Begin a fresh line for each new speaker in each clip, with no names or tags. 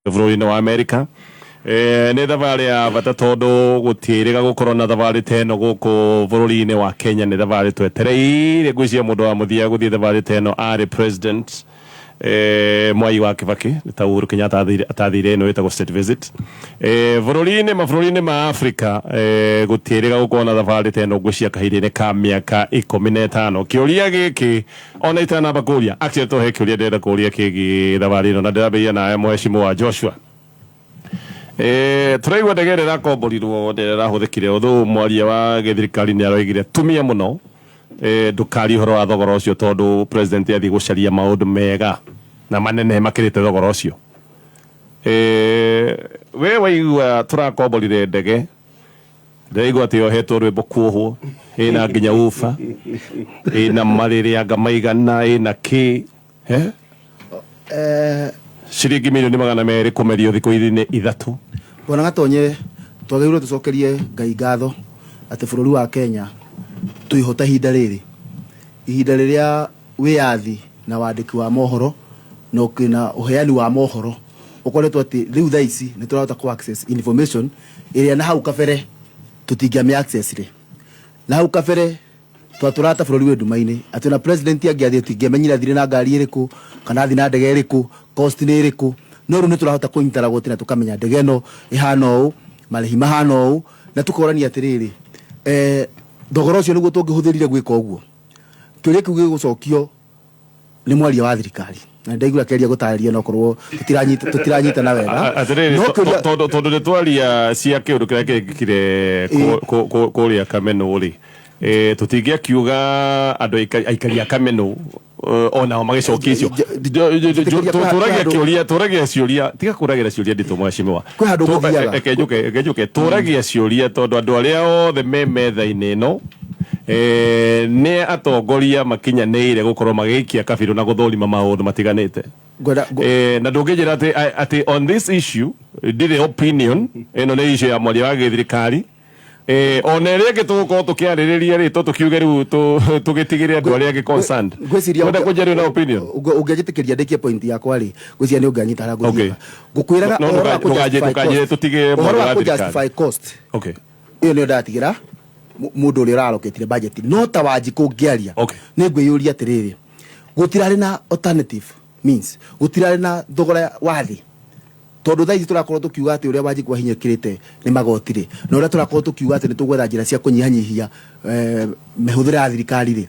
bũrũri-inĩ wa America nĩ thabarĩ ya bata tondũ gũtiĩrĩga gũkorwo na thabarĩ ta ĩno gũkũ bũrũri-inĩ wa Kenya. Nĩ thabarĩ twetereire gwĩcia mũndũ wa mũthia gũthiĩ thabarĩ ta ĩno arĩ president Mwai wa Kibaki ta Uhuru Kenyatta atathire ĩno ĩtagwo state visit mabũrũri-inĩ ma Africa gũtiĩrĩga gũkorwo na thabarĩ ta ĩno gwĩcia kahinda-inĩ ka mĩaka 15. Kĩũria gĩkĩ ona itanamba kũria actually to he kĩũria ndĩrenda kũria kĩgiĩ thabarĩ ĩno na ndĩrambĩrĩria nawe Mheshimiwa Joshua. Tũraigua ndege ĩrakomborirwo ndĩrahũthĩkire ũthũ mwaria wa gĩthirikari nĩ aroigire tumia mũno ndũkari ũhoro wa thogora ũcio tondũ president athiĩ gũcaria maũndũ mega na manene makĩrĩte thogora ũcio. We waigua tũrakomborire ndege ndaigua atĩ yohetwo rwĩmbo kuohwo ĩna nginya ufa ĩna marĩrĩ anga maigana ĩna kĩ ciringi milioni 200 kũmerio thikũ-inĩ 3.
Bwana Gatonye twagĩrĩirwo tũcokerie Ngai ngatho atĩ bũrũri wa Kenya twĩhota ihinda rĩrĩa wĩyathi na wandĩki wa mohoro na ũheani wa mohoro ũkoretwo atĩ rĩu thaa ici nĩ tũrahota ku access information ĩrĩa na hau kabere tũtingĩamĩ access rĩ. Na hau kabere twatũrata bũrũri wĩ nduma-inĩ atĩ na president angĩathiĩ tũtingĩamenyire athire na ngari ĩrĩkũ kana athi na ndege ĩrĩkũ cost nĩ ĩrĩkũ. No rĩu nĩ tũrahota kũnyitara gũtĩ na tũkamenya ndege ĩno ĩhana ũũ marĩhi mahana ũũ na tũkorania atĩrĩrĩ thogora ũcio nĩguo tũngĩhũthĩrire gwĩka ũguo. Kĩũria kĩu gĩgũcokio nĩ mwaria wa thirikari na ndaigua kĩaria gũtarĩria no korwo tũtiranyitana wega
tondũ nĩ twaria cia kĩũndũ kĩrĩa kĩrekĩkire kũrĩa Kameno rĩ tũtingĩakiuga andũ aikari a Kameno ona magĩcokia icio tũragia ciũria tiga kũragira ciũria nditũ Mheshimiwa njuke tũragia ciũria tondũ andũ arĩa othe me metha-inĩ ĩno nĩ atongoria makinyanĩire gũkorwo magĩikia kabirũ na gũthũrima maũndũ matiganĩte na ndũngĩnjĩra atĩ on this issue ndĩrĩ opinion ĩno nĩ issue ya mwaria wa gĩthirikari ona ĩrĩa ĩngĩ tũgũkorwo tũkĩarĩrĩria rĩ tũkiuge rĩu tũgĩtigĩre andũ arĩa angĩ concerned kwenda kũnjĩra na opinion
ũngĩnjĩtĩkĩria ndĩkie point yakwa rĩ ngwĩciria nĩ ũngĩanyita harĩa ngũthiaga ngũkwĩraga ũhoro wa kũ-justify cost ĩyo nĩyo ndatigĩra mũndũ ũrĩa ũraroketire budget no ta Wanjikũ ngĩaria nĩ ngwĩyũria atĩrĩrĩ gũtirarĩ na alternative means gũtirarĩ na thogora wa thĩ tondũ thaa ici tũrakorwo tũkiuga atĩ ũrĩa Wanjikũ ahinyĩkĩrĩte nĩ magoti rĩ na ũrĩa tũrakorwo tũkiuga atĩ nĩ tũgwetha njĩra cia kũnyihanyihia mĩhũthĩre ya thirikari rĩ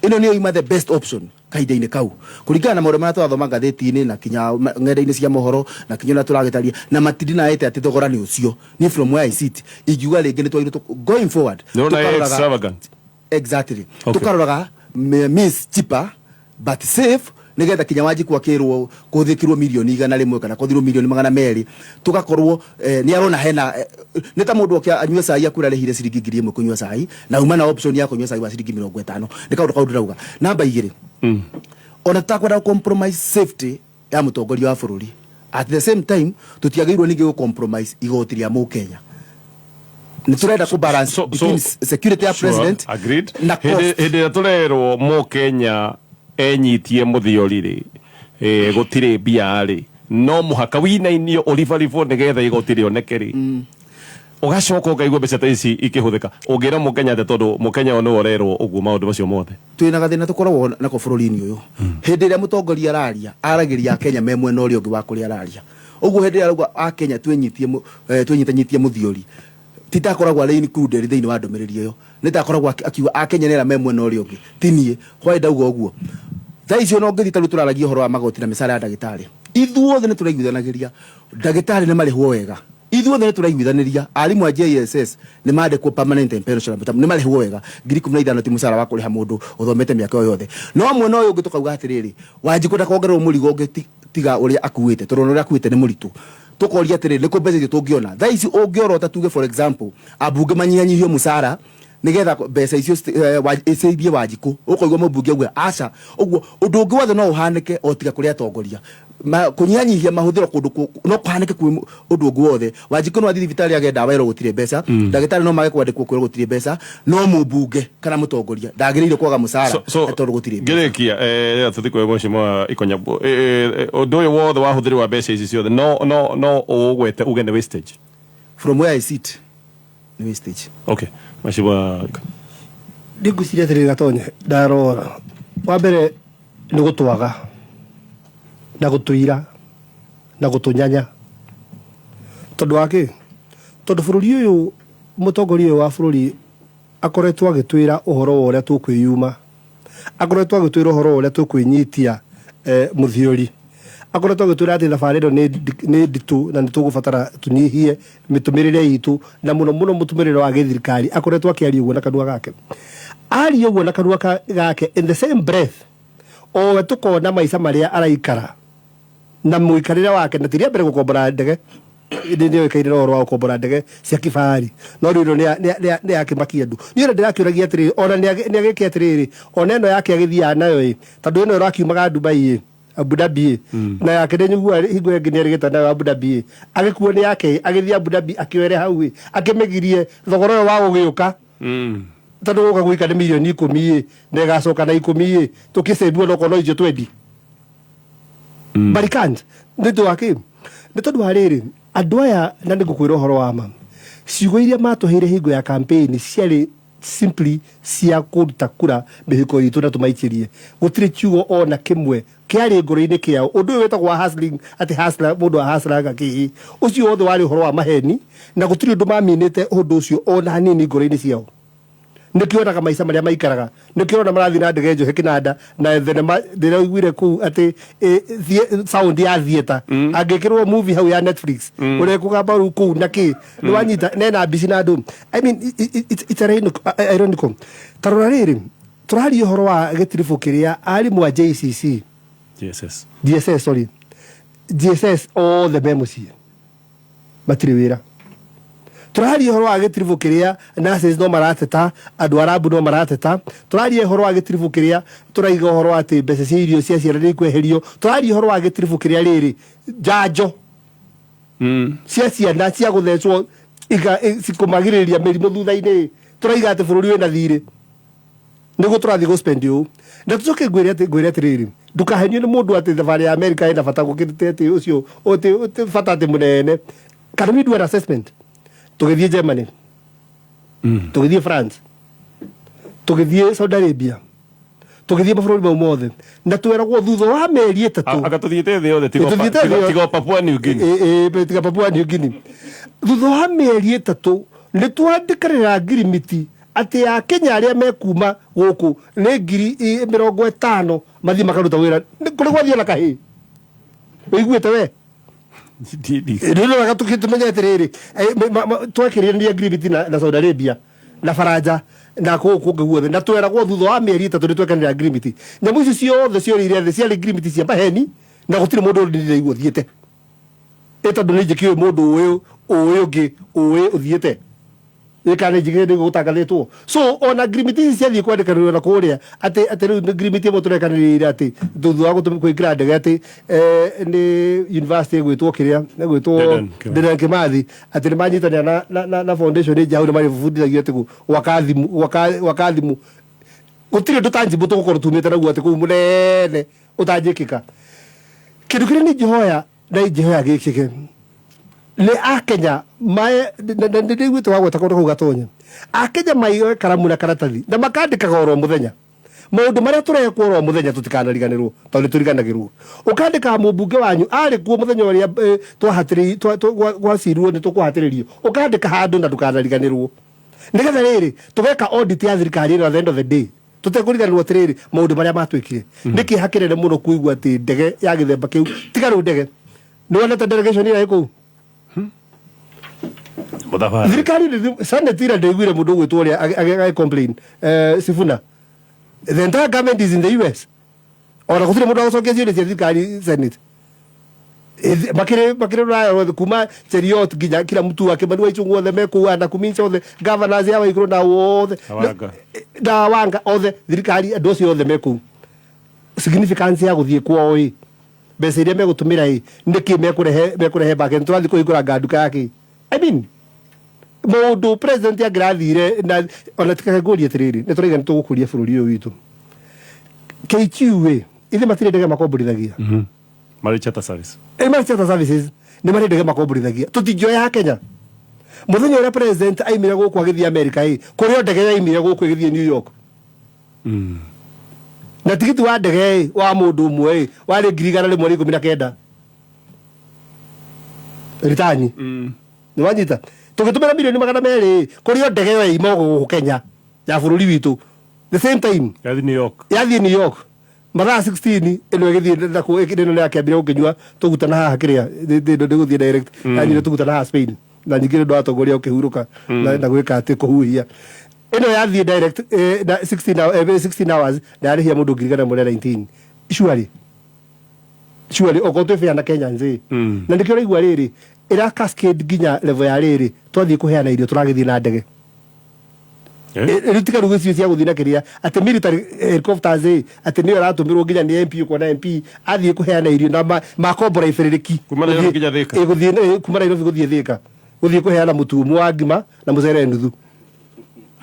ĩno nĩyo ima the best option kahinda-inĩ kau kũringana na maũndũ marĩa tũrathoma ngathĩti-inĩ na kinya ng'enda-inĩ cia mohoro na kinya ũrĩa tũragĩtaria na matindinaĩte atĩ thogora nĩ ũcio ni from where I sit ingiuga rĩngĩ nĩ twagĩrĩirwo going forward exactly tũkaroraga means cheaper but safe nĩgetha kinya Wanjikũ akĩrwo kũthĩkirwo milioni 100 kana kũthirwo milioni 200 tugakorwo nĩ arona hena nĩ ta mũndũ okia anyue cai akũra rĩhire ciringi 1000 kũnyua cai na uma na option ya kũnyua cai wa ciringi 50 nĩ kaũndũ ndĩrauga. Namba 2 ona tutakwenda compromise safety ya mũtongoria wa bũrũri at the same time tutiagĩrĩirwo ningĩ gũ compromise igoti rĩa Mũkenya. Nĩ tũrenda ku balance between security ya president na
hĩndĩ ĩrĩa tũrerwo Mũkenya enyitie mũthiori rĩ gũtirĩ mbia rĩ no mũhaka winainio ũribaribwo nĩgetha igoti rĩoneke rĩ ũgacoka ũkaigua mbeca ta ici ikĩhũthĩka ũngĩra Mũkenya atĩ tondũ Mũkenya nĩ worerwo ũguo maũndũ macio mothe.
Twĩna gathĩna tũkoragwo nako bũrũri-inĩ ũyũ hĩndĩ ĩrĩa mũtongoria araria aragĩria Kenya me mwena ũrĩa ũngĩ wa kũrĩa araria ũguo hĩndĩ ĩrĩa arauga Akenya twĩnyitanyitie mũthiori titakoragwo arĩ included thĩinĩ wa ndũmĩrĩri ĩyo nĩ takoragwo akiuga Akenya nĩ me mwena ũrĩa ũngĩ tinie hwaĩ ndauga ũguo. Thaa icio no ngĩthi tarĩ tũraragia ũhoro wa magoti na mĩcara ya ndagĩtarĩ ithuothe nĩ tũraiguithanagĩria ndagĩtarĩ nĩ marĩhwo wega ithuothe nĩ tũraiguithanĩria arimũ a JSS nĩ mandĩkwo permanent and pensionable nĩ marĩhwo wega 15,000 ti mũcara wa kũrĩha mũndũ ũthomete mĩaka ĩyo yothe. No mwena ũyũ ũngĩ tũkauga atĩrĩrĩ Wanjikũ ndakongererwo mũrigo ũngĩ tiga ũrĩa akuĩte tondũ ũrĩa akuĩte nĩ mũritũ tukoria atĩrĩrĩ nĩ kũ mbeca icio tũngĩona. Thaa ici ũngĩorota tuge for example abunge manyihanyihio mũcara nigetha mbeca icio icithie Wanjiku ukoigwa mubunge gwe aca uguo undu ungi wothe no uhanike o tiga kuria atongoria kunyanyihia mahuthiro kundu no kuhanike ku undu ungi wothe Wanjiku no athi thibitari age ndawa ero gutire mbeca ndagitari no mage kwandikwo kwiro gutire mbeca no mubunge kana mutongoria ndagiriire kwaga mucara etondu gutire
ngirikia tuthikwe mheshimiwa Ikonyabwo undu uyu wothe wahuthiri wa mbeca ici ciothe no ugwete uge ni wastage
from where I sit ni wastage.
Okay mheshimiwa
ndiguciria atiri Gatonye ndarora wa mbere ni gutwaga na gutuira na gutunyanya tondu waki tondu bururi uyu mutongoria uyu wa bururi akoretwo agitwira uhoro uria tukwiyuma akoretwo agitwira uhoro uria tukwinyitia muthiori akoretwo agitwira ati thabari ino ni nditu na nitugubatara tunyihie mitumirire itu na muno muno mutumirire wa githirikari akoretwo akiaria uguo na kanua gake ari uguo na kanua gake in the same breath o tukona maica maria araikara na muikarire wake na tiria mbere gukombora ndege ndio ikaire oro wa gukombora ndege cia kifahari no riro ni akimakia ndu ni ore ndirakiuragia atiri ona ni agike atiri ona eno yake agithia nayo tondu eno rakiumaga Dubai Abu Dhabi na yake ndenyugua hingo yengi ni arigeta nayo Abu Dhabi agikuo ni yake agithia Abu Dhabi akiwere hau akimegirie thogoro wa gugiuka tondu guka gwika ni milioni 10 na igacoka na 10 tukisebu no kono ijo 20 barikand ndio wake ni tondu hariri andu aya na ndigukwira horo wa ma ciugo iria matuheire hingo ya campaign ciari simply cia kuruta kura mihiko itu na tumaikirie gutire ciugo ona kimwe kiari ngoro-ini kiao undu wetagwa hustling ati hustler mundu wa hustler ki ucio wothe wari horo wa maheni na gutire undu maminite undu ucio ona hanini ngoro-ini ciao nikionaga maica maria maikaraga nikiona marathi na ndege njohe kinanda na thenema ndiraiguire ku ati sound ya theater angekirwo movie hau ya Netflix ure kugamba ru ku naki ni wanyita nena bisi na ndu I mean it's ironical tarora riri turari horo wa getirifu kiria ari mwa JCC DSS sorry DSS all the memos matiri wira turari horo wa getirifu kiria nurses no marateta andu arabu no marateta turari horo wa getirifu kiria turaiga horo ati mbeca cia irio cia ciara ni kweherio turari horo wa getirifu kiria riri janjo cia ciana cia guthecwo cikumagiriria mirimu thutha-ini turaiga ati bururi wina thiri nigo turathi go spend you na tucoke gwire ati riri ndukahenio ni mundu ati thabari ya America ina bata gukirite ati ucio oti bata ati munene can we do an assessment tugithie Germany tugithie France tugithie Saudi Arabia tugithie mabũrũri mau mothe na tweragwo thutha wa meri 3
agatuthiite thi yothe tigo Papua New Guinea
tigo Papua New Guinea thutha wa meri 3 ni twandikarira ngirimiti ati ya Kenya aria mekuma guku ni 50 mathi makaruta wira kuri gwathie na kahi uiguite we ndio wakatukitumenye atiriri twakiriria agreement na Saudi Arabia na Faraja na kuku guothe na tweragwo thutha wa meri 3 ni twekanira agreement nyamu icio ciothe ciorire the cia agreement cia maheni na gutire mundu ndire iguthiete etondu ni njikio mundu uyu ungi uyu uthiete ikane jigende gutangathitwo so on agreement cia thie kwandikanirwo na kuria ati agreement imo turekanirira ati thutha wa gutumika kwikira ndege ati ni university gwitwo kiria gwitwo Dedan Kimathi ati ni manyitania na foundation ni jau ni mari fundithagio ati wakathimu gutire ndutanjibu tugukorwo tumite naguo ati kuu munene utanjikika kindu kiria ni jihoya na jihoya gikike le Akenya mai ndi gwito wa gweta kundu Gatonye Akenya mai karamu na karatathi na makandikaga oro muthenya maundu maria turekwo oro muthenya tutikanariganirwo tondu turiganagirwo ukandika mubunge wanyu ari kuo muthenya uria twahatiri gwacirwo ni tukuhatiririo ukandika handu na tukanariganirwo nigetha riri tugeka audit ya thirikari at the end of the day tutekuriganirwo atiriri maundu maria matwikire niki hakirene muno kuigwa ati ndege ya githemba kiu tigaru ndege ni wona ta delegation ira iko thirikari sana tira ndiguire mundu gwitwo uria age complain Sifuna the entire government is in the US ora guthire mundu agocokia ciuria cia thirikari Senate makire raya kuma Cheriot ginya kila mtu wake mani waichungu othe meku ana kumincha othe governors ya waikuru na othe na wanga othe thirikari andu cio othe meku significance ya guthie kwao mbeca iria megutumira niki mekurehe bake nturathi kuhingura nganduka yake I mean mundu president agrathire na ona tikaguria tiriri nituraiga nitugukuria bururi uyu witu KQ ithe matire ndege makomborithagia
Marichata service
Marichata services ni mari ndege makomborithagia tutingioya Kenya muthenya uria president aimire guku agithia America kurio ndege yaimire guku igithie New York na tigiti wa ndege wa mundu umwe wari 119 ritani ni wanyita tugitumira milioni 200 kurio ndege yo imo guku Kenya ya bururi witu the same time
yathi
New York mathaa 16 ino igithie na ku ikidino ya kiambire ukinyua tugutana haha kiria ndo guthie direct yani tugutana haha Spain na nyingire ndo atongoria ukihuruka na gwika ati kuhuhia ino yathie direct na 16 hours na yarihia mundu 19 surely okoto fe na Kenya nzi na ndikio igwa riri ira cascade ginya level ya riri twathie kuheana irio turagithie na ndege ritika rugucio cia guthina kiria ati military helicopters ati niyo ratumirwo ginya ni MP kwa na MP athie kuheana irio na makombora iferereki
kumana iro ginya thika
guthie kumana iro guthie thika guthie kuheana mutumu wa ngima na mucere nuthu.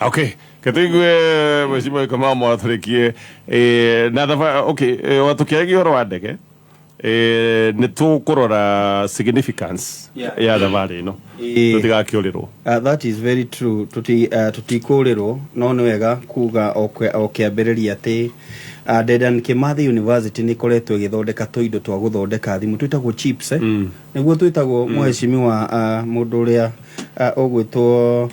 Okay, katigwe mheshimiwa kama mwathurikie na dafa okay watukiagi horo wa ndege ni tukurora significance ya thabari no tutigakiurirwo.
That is very true. Tutikurirwo no ni wega kuga okiambiriria ati Dedan Kimathi University ni koretwo igithondeka tuindo twa guthondeka thimu twitagwo chips niguo twitagwo mheshimiwa mundu uria ogwitwo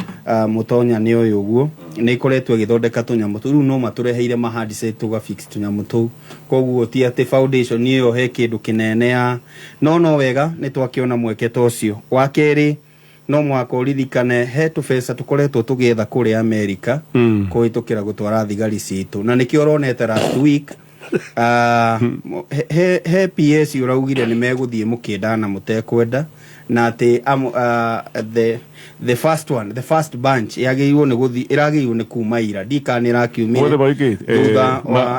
Mutonya ni uyu guo ni koretwo igithondeka tunyamu tu no matureheire mahadset tugafix tunyamu tu koguo ti ati foundation ni yo he kindu kinene no wega ni twakiona mweke tocio wa keri no mwako ririkane he tubesa tukoretwo tugetha kuri America kuhitukira gutwara thigari citu na nikio ronete last week he PS uraugire ni meguthie mukindana mutekwenda na ati the first bunch yageirwo ni guthi irageirwo ni kuma ira ndikanira kiumire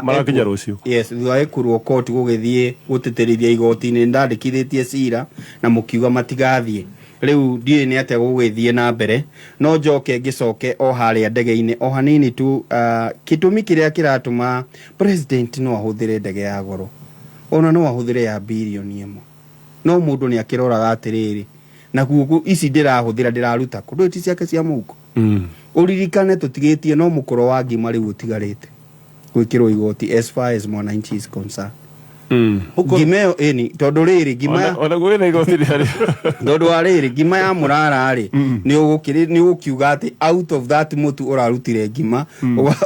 marakinya rucio
yes thutha ekurwo court gugithie guteterithia igoti-ini ndandikithitie cira na mukiuga matigathie riu die ni ate gugithie na mbere no njoke ngicoke o haria ndege-ini o hanini tu kitumi kiria kiratuma president no ahuthire ndege ya goro ona no ahuthire ya bilioni 1 no mundu ni akiroraga atiriri na gugu ici ndirahuthira ndiraruta kundu iti ciake cia muko uririkane tutigitie no mukoro wa ngima riu utigarite gwikirwo igoti as far as mwananchi is concerned gimeo eni tondu riri gima
ona gwina igoti riri
tondu riri gima ya murara ri ni ukiuga ati out of that mutu urarutire gima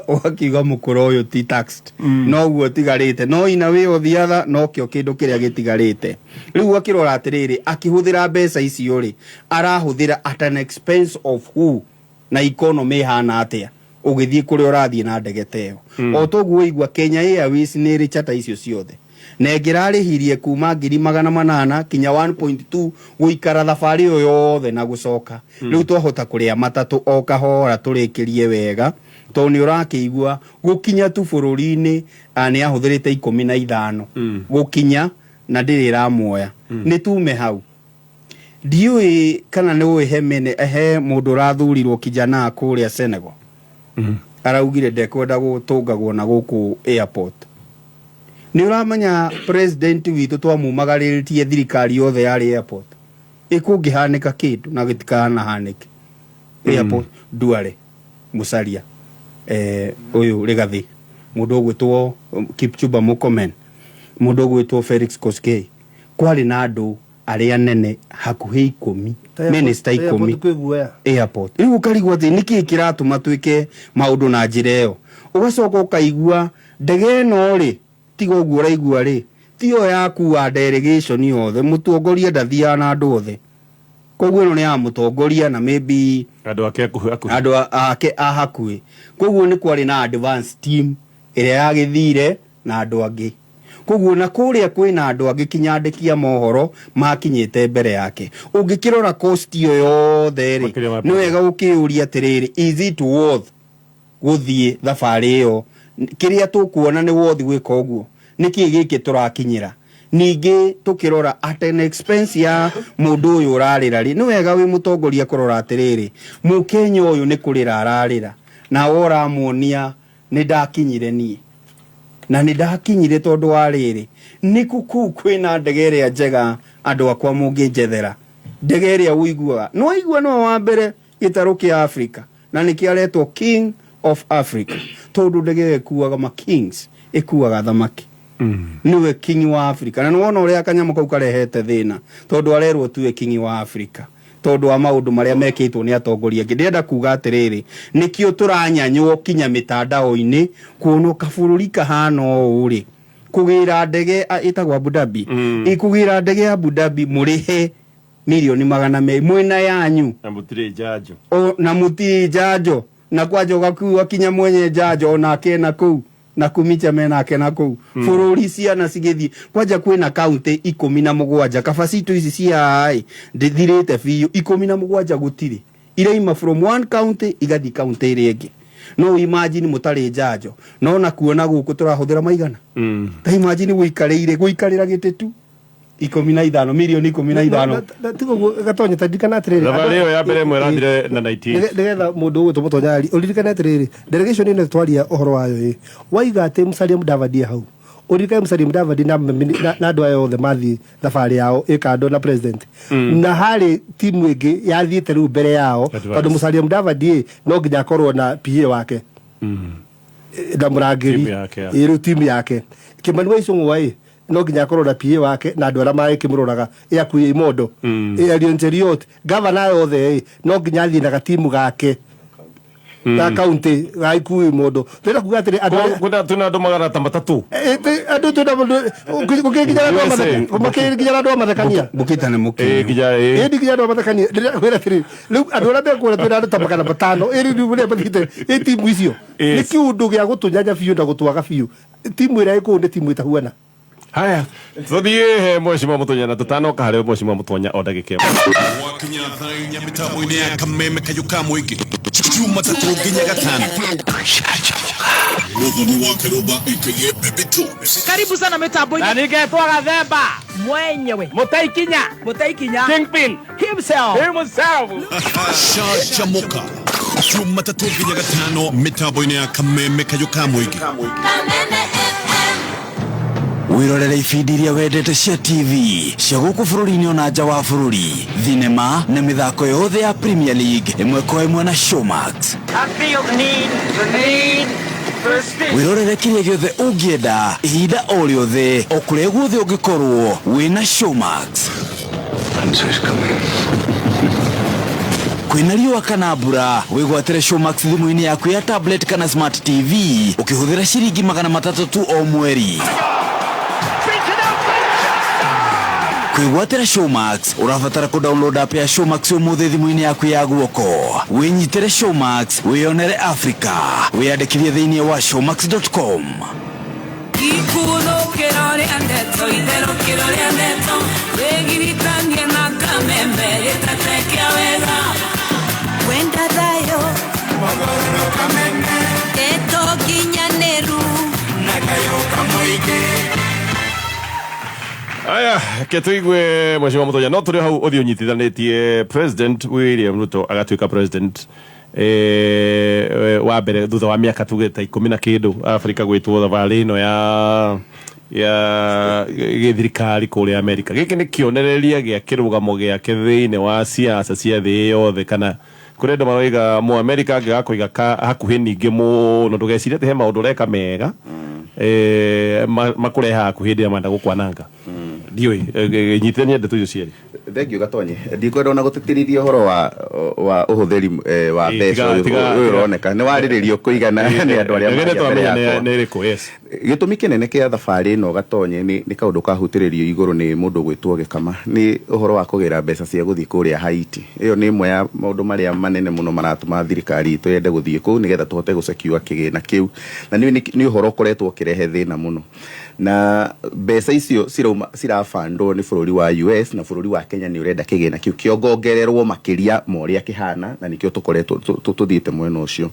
ugakiuga mukoro uyu ti taxed no guo tigarite no ina we othiatha no kio kindu kiria gitigarite riu akirora atiriri akihuthira mbeca icio ri arahuthira at an expense of who na economy hana atia ugithie kuri urathie na ndege teo o toguo igwa Kenya Airways ni ri chata icio ciothe na ngirarihirie kuma 800 kinya 1.2 guikara thabari yo yothe na gucoka riu twahota kuria matatu o kahora turikirie wega to ni urakiigua gukinya tu bururi-ini ni ahuthirite 15 gukinya na ndirira muoya ni tume hau ndiui kana ni uhe mene he mundu rathurirwo kijana kuria Senegal araugire ndekwenda gutungagwo na guku airport ni uramanya president witu twamumagaritie thirikari yothe ya airport ikungihanika kindu na gitikana hanike airport duale musaria uyu Rigathi mundu gwitwo Kipchumba Murkomen mundu gwitwo Felix Koskei kwari na andu aria nene hakuhi 10 minister 10 airport riu karigwa thi niki kiratuma twike maundu na njireo ugacoka ukaigua ndege no ri tigo guo raigua ri tio yaku wa delegation yothe mutongoria ndathia na andu othe koguo no ni ya mutongoria na maybe
andu ake
hakuhi koguo ni kwari na advance team iria yagithire na andu angi koguo na kuria kwina andu angikinyandĩkia mohoro makinyĩte mbere yake ũngĩkĩrora cost yo yothe ri nĩ wega gũkĩũria atĩrĩrĩ is it worth gũthiĩ thabarĩ ĩyo kĩrĩa tũkuona nĩ worth gwĩka ũguo nĩkĩ gĩkĩ tũrakinyĩra ningĩ tukirora at an expense ya mundu uyu urarira ri ni wega wi mutongoria kurora atiriri mukenya uyu ni kurira ararira na wora muonia ni ndakinyire nie na ni ndakinyire tondu wa riri ni kuku kwina ndegere njega andu akwa mungijethera ndegere uiguaga no igua no wa mbere gitaru kia Africa na ni kiaretwo king of Africa tondu ndegere kuaga ma kings ikuaga thamaki niwe king wa Africa na wona uria kanyamo kau karehete thina tondu arerwo tuwe king wa Africa tondu wa maundu maria mekitwo ni atongoria ngienda kuga atiriri nikio turanyanywo kinya mitandao-ini kuono kabururi kahana uri kugira ndege itagwa Abu Dhabi ikugira ndege ya Abu Dhabi murihe milioni 200 mwena yanyu
na mutire jajo
na mutire jajo na kwaje ugakuwa kinya mwenye jajo na kena kuu na kumicha mena akena kuu bururi ciana cigithi kwaja kwina county 17 kabacito ici cia ai ndithirite biu 17 gutiri ireima from one county igathi county iri ingi no imagine mutari jajo no na kuona guku turahuthira maigana ta imagine guikarira gititu 15 milioni 15
tigo gatonye tandikana atiriri
thabarĩ ĩyo ya mbere mwerathire na 19
nigetha mundu ugu tumutonyari uririkane atiriri delegation ino twaria uhoro wayo waiga ati Musalia Mudavadi hau uririkane Musalia Mudavadi na andu ayo othe mathi thabarĩ yao ikando na president na hari timu ingi yathiĩte riu mbere yao tondu Musalia Mudavadi no nginya akorwo na PA wake na murangiri ĩrĩ timu yake Kimani wa Icũng'wa no nginya akorwo na PA wake na andu aria magĩkĩmũroraga yakuye imondo Elion Cheruiyot governor yothe no nginya athie na gatimu gake na county gaikuye imondo ndĩrenda kuga atĩrĩ
kwĩna twĩna andũ magana ta matatũ
andũ twĩna gũkĩnginya andũ amathekania
bukitane muki
nginya
nginya andũ amathekania ndĩrenda kwĩra atĩrĩ rĩu andũ arĩa mekuona twĩna andũ ta magana 5 rĩu rĩu mathikĩte timu icio nĩ kiũndũ gĩa gũtũnyanya biũ na gũtwaga biũ timu ĩrĩa ĩkũu nĩ timu ĩtahuana.
Haya, tuthie Mheshimiwa Mutonya na tutanoka harĩ Mheshimiwa Mutonya o ndagĩka ĩmwe.
Wakinya thainya mitambo-inĩ ya Kameme kayuka mwingi chuma 3 nginya 5. Muthoni wa Kiruba aka Baby Tunes.
Karibu sana mitambo-inĩ. Na ningetwa Gathemba mwenyewe Mutaikinya Kingpin himself.
Shaja Moka chuma 3 nginya 5 mitambo-inĩ ya Kameme kayuka mwingi.
Wirorere ibindi iria wendete cia TV cia guku bururi-ini ona nja wa bururi, thinema na mithako yothe ya Premier League imwe kwa imwe na Showmax. Wirorere kiria giothe ungienda ihinda o riothe o kuria guothe ungikorwo wina Showmax. Kwina riũa kana mbura wĩgwatĩre Showmax thimu-inĩ yaku ya tablet kana smart TV ukihũthĩra ciringi 300 tu o mweri. Kwĩgwatĩra Showmax urabatara ku-download app ya Showmax ũmũthĩ thimu-inĩ yaku ya guoko. Wĩnyitĩre Showmax wĩyonere Africa. Wĩyandĩkithie thĩinĩ wa showmax.com.
Aya, ketuigwe Mheshimiwa Mutonya no turi hau uthio nyitithanĩtie President William Ruto agatuĩka president wa mbere thutha wa mĩaka tuge ta 10 na kĩndũ Africa gwĩtwo thabarĩ ino ya gĩthirikari kũrĩa Amerika. Gĩkĩ nĩ kĩonereria gĩa kĩrũgamo gĩake thĩinĩ wa siasa cia thĩ yothe kana kũrĩ andũ maroiga mũ Amerika angĩgakũiga hakuhĩ ningĩ mũno ndũgecirie atĩ he maũndũ ũreka mega makureha hakuhĩ hĩndĩ ĩrĩa marenda gũkwananga. Ndiũĩ nyitithania ndeto icio cierĩ.
Thengiũ Gatonye ndikwenda ona gũtĩtĩrithia ũhoro wa ũhũthĩri wa mbeca ũyũ ũroneka nĩ warĩrĩrio kũigana nĩ andũ arĩa gĩtũmi kĩnene kĩa thabarĩ ĩno Gatonye nĩ kaũndũ kahutĩrĩrio igũrũ nĩ mũndũ gwĩtwo Gĩkama nĩ ũhoro wa kũgĩra mbeca cia gũthiĩ kũrĩa Haiti. Ĩyo nĩ ĩmwe ya maũndũ marĩa manene mũno maratũma thirikari itũ yende gũthiĩ kũu nĩgetha tũhote gũcekiua kĩgĩna kĩu na nĩ ũhoro ũkoretwo ũkĩrehe thĩna mũno na mbeca icio cirafandwo ni bururi wa US na bururi wa Kenya ni urenda kigena kiu kiongongererwo makiria moria kihana na nikio tukoretwo tuthiite mwena ucio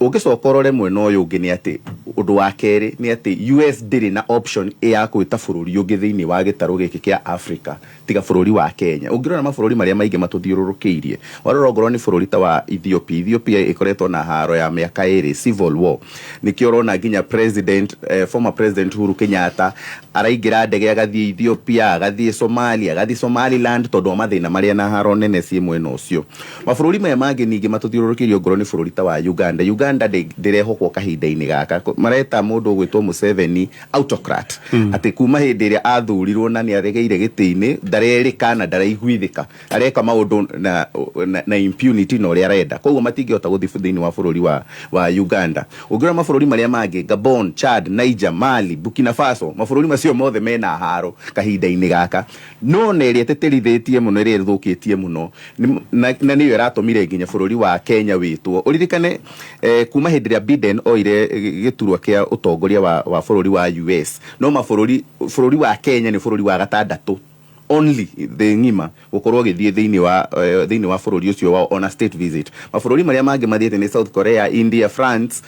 ugicokorore mwena uyu ungi ni ati undu wa keri ni ati US ndiri na option ya kwita bururi ungi thiini wa gitaro giki kia Africa tiga bururi wa Kenya ungirona mabũrũri maria maingi matuthiururukiirie warorongorwo ni bururi ta wa Ethiopia ikoretwo na haro ya miaka iri civil war nikio urona nginya former president Uhuru Kenyatta araigira ndege agathie Ethiopia agathie Somalia agathie Somaliland tondu mathina maria na haro nene cie mwena ucio mabũrũri maya mangi ningi matuthiururukiirie ngoro ni bururi ta wa Uganda ndirehokwo kahinda-ini gaka mareta mundu gwitwo Museveni autocrat ati kuma hindi iria athurirwo na ni aregeire giti-ini ndarerika na ndaraiguithika areka maundu na impunity no ria arenda koguo matingihota guthii thiini wa bururi wa Uganda ugira mabũrũri maria mangi Gabon, Chad, Niger, Mali, Burkina Faso mabũrũri macio mothe mena haro kahinda-ini gaka no neri eteterithitie muno ri ruthukitie muno na niyo iratumire nginya bururi wa Kenya witwo uririkane kuma hindi ria Biden oire giturwa kia utongoria wa bururi wa US no mabũrũri wa Kenya ni bururi wa gatandatu only the ngima gukorwo githie thiini wa bururi ucio wa on a state visit mabũrũri maria mangi mathiete ni South Korea, India, France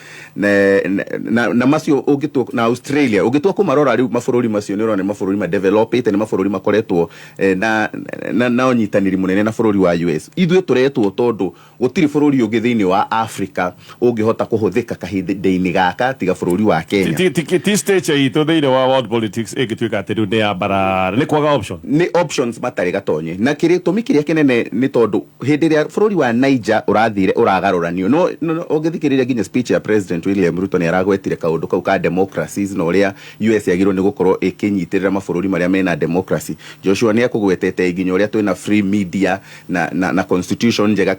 na macio ugitwa na Australia ugitwa kumarora riu mabũrũri macio ni urone mabũrũri ma developed ni mabũrũri makoretwo na onyitaniri munene na bururi wa US ithuĩ turetwo tondu gutiri bururi ungi thiini wa Africa ungihota kuhuthika kahinda-ini gaka tiga bururi wa Kenya
ti stage itu thiini wa world politics igituika ati riu ni ya barara ni kwaga option
options matari gatonye na tumi kiria kinene ni tondu hindi ria bururi wa Niger urathire uragaruranio no ungithikiriria nginya speech ya President William Ruto ni aragwetire kaundu kau ka democracies no ria US yagirwo ni gukorwo ikinyitirira mabũrũri maria mena democracy Joshua ni akugwetete nginya uria twina free media na constitution njega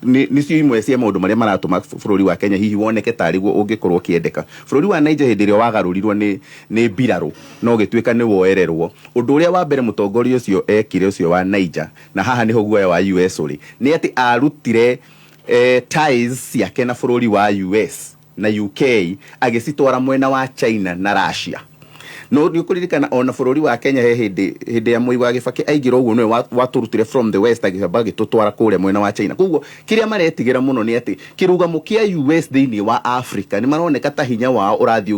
ni cio imwe cia maundu maria maratuma bururi wa Kenya hihi woneke tariguo ungikorwo kiendeka bururi wa Niger hindi ria wagarurirwo ni mbiraru no gituika ni woererwo undu uria wa mbere mutongoria ucio ekire ucio wa Niger na haha niho guoya wa US uri ni ati arutire ties yake na bururi wa US na UK agicitwara mwena wa China na Russia no ni ukuririkana ona bururi wa Kenya hindi ya Mwai wa Kibaki aigirwo uguo nwe waturutire from the west agicamba gitutwara kuria mwena wa China koguo kiria maretigira muno ni ati kirugamo kia US thiini wa Africa ni maroneka ta hinya wao urathi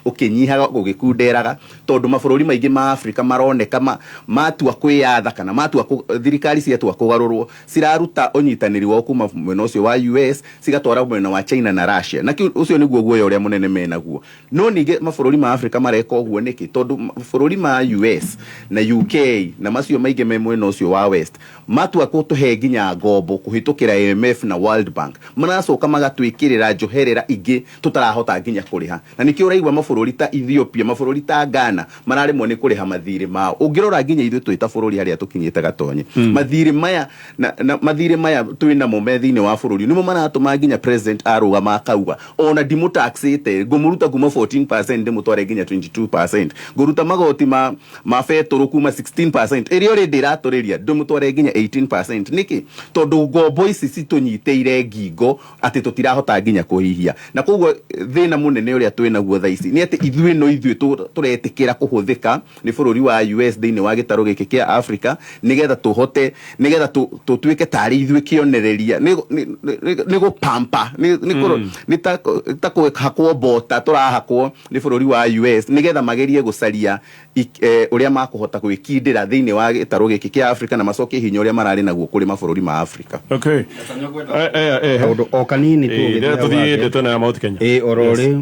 ukinyihaga gugikunderaga tondu mabũrũri maingi ma Africa maroneka matua kwiyatha kana matua thirikari ciatua kugarurwo ciraruta unyitaniri wa kuma mwena ucio wa US cigatwara mwena wa China na Russia na ucio niguo guoya uria munene menaguo no ninge mabũrũri ma Africa mareka uguo niki tondu bururi ma US na UK na macio maingi me mwena ucio wa west matua kutuhe nginya ngombo kuhitukira IMF na World Bank maracoka magatwikirira njoherera ingi tutarahota nginya kuriha na nikio uraigwa mabũrũri ta Ethiopia mabũrũri ta Ghana mararemwo ni kuriha mathiri mao ungirora nginya ithu twita bururi haria tukinyite gatonye mathiri maya na mathiri maya twina mo methiini wa bururi nimo maratuma nginya president arugama akauga ona dimutaxite ngumuruta kuma 14% ndimutware nginya 22% nguruta magoti ma fetoro kuma 16% eri ori ndiraturiria ndimutware nginya 18% niki tondu ngombo ici citunyiteire ngingo ati tutirahota nginya kuhihia na koguo thina munene uria twina guo thaici ni ati ithuĩ turetikira kuhuthika ni bururi wa US thiini wa gitaro giki kia Africa nigetha tuhote nigetha tutuike tari ithuĩ kionereria ni gupampa ni ta kuhakwo bota turahakwo ni bururi wa US nigetha magerie gucaria uria makuhota gwikindira thiini wa gitaro giki kia Africa na macoke hinya uria marari naguo kuri mabũrũri ma Africa
okay
o kanini
tu tuthie tuna ya Mount Kenya
orore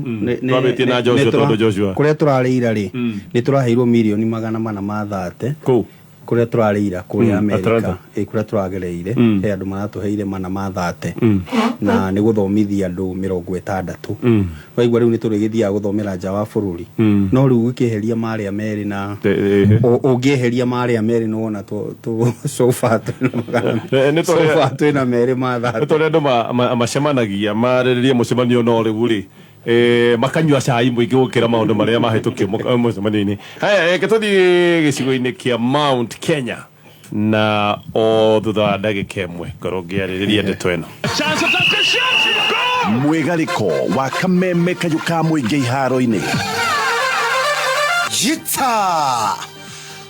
twabetie na Joshua
kuria turarĩira ri ni turaheirwo milioni 430 kuria turarĩira kuria America kuria turagereire he andu maratuheire mana mathate na ni guthomithia andu 60 waigwa riu ni turigithia guthomera nja wa bururi no riu ukiheria maria meri na ungiheria maria meri no wona tu sofa twina meri mathate
tore andu macemanagia marĩrĩrie mũcemanio no riu ri makanyua cai muingi gukira maundu maria mahetukio mucemanio-ini haya tuthie gicigo-ini kia Mount Kenya na o thutha wa ndagika imwe ngorwo ngiarĩrĩria ndeto ĩno
mwigariko wa kameme kayuka muingi iharo-ini
Jita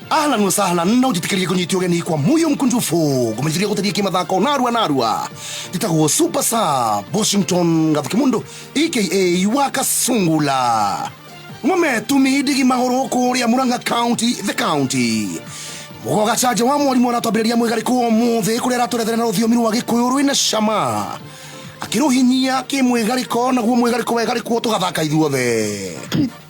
ahlan wa sahlan na ujitikirie kunyitio geni kwa muyo mkunjufu gumenjiria gutaria kimathako narua ditagwo Super Sub Washington Gathukimundu aka Waka Sungula ngome tumidigi mahoro kuria Murang'a County the county mugoga chaje wa mwarimu aratwambiriria mwigariko muthe kuria araturethera na ruthiomi rwa Gikuyu rwina cama akiruhinyia kimwigariko naguo mwigariko wegariko tugathaka ithuothe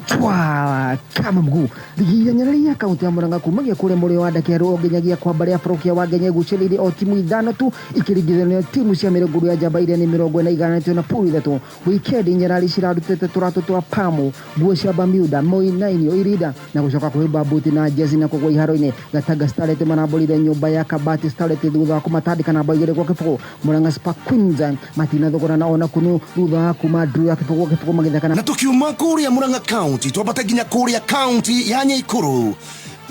Twa kama mguu ligi ya Nyeri ya kaunti ya Murang'a kumagia kule muri wa Ndakero nginyagia kwa mbere ya Prokia wa Ngenya gucirire o timu ithano tu ikirigithania timu cia Miroguru ya Njamba iria ni 40 na puri thatu weekend Nyeri cirarutete turatu twa Pamu nguo cia Bamiuda Moi 9 irida na gucoka kuhimba buti na jezi na kugwa iharo-ini Gataga Starlet marabolire nyumba ya Kabati Starlet thutha wa kumatandika na baigire kwa kifugo Murang'a Spark Queens matina thogora na ona kunu thutha wa kuma draw ya kifugo magithakana
na tukiuma kuria Murang'a County twabata ginya kuria county ya Nyikuru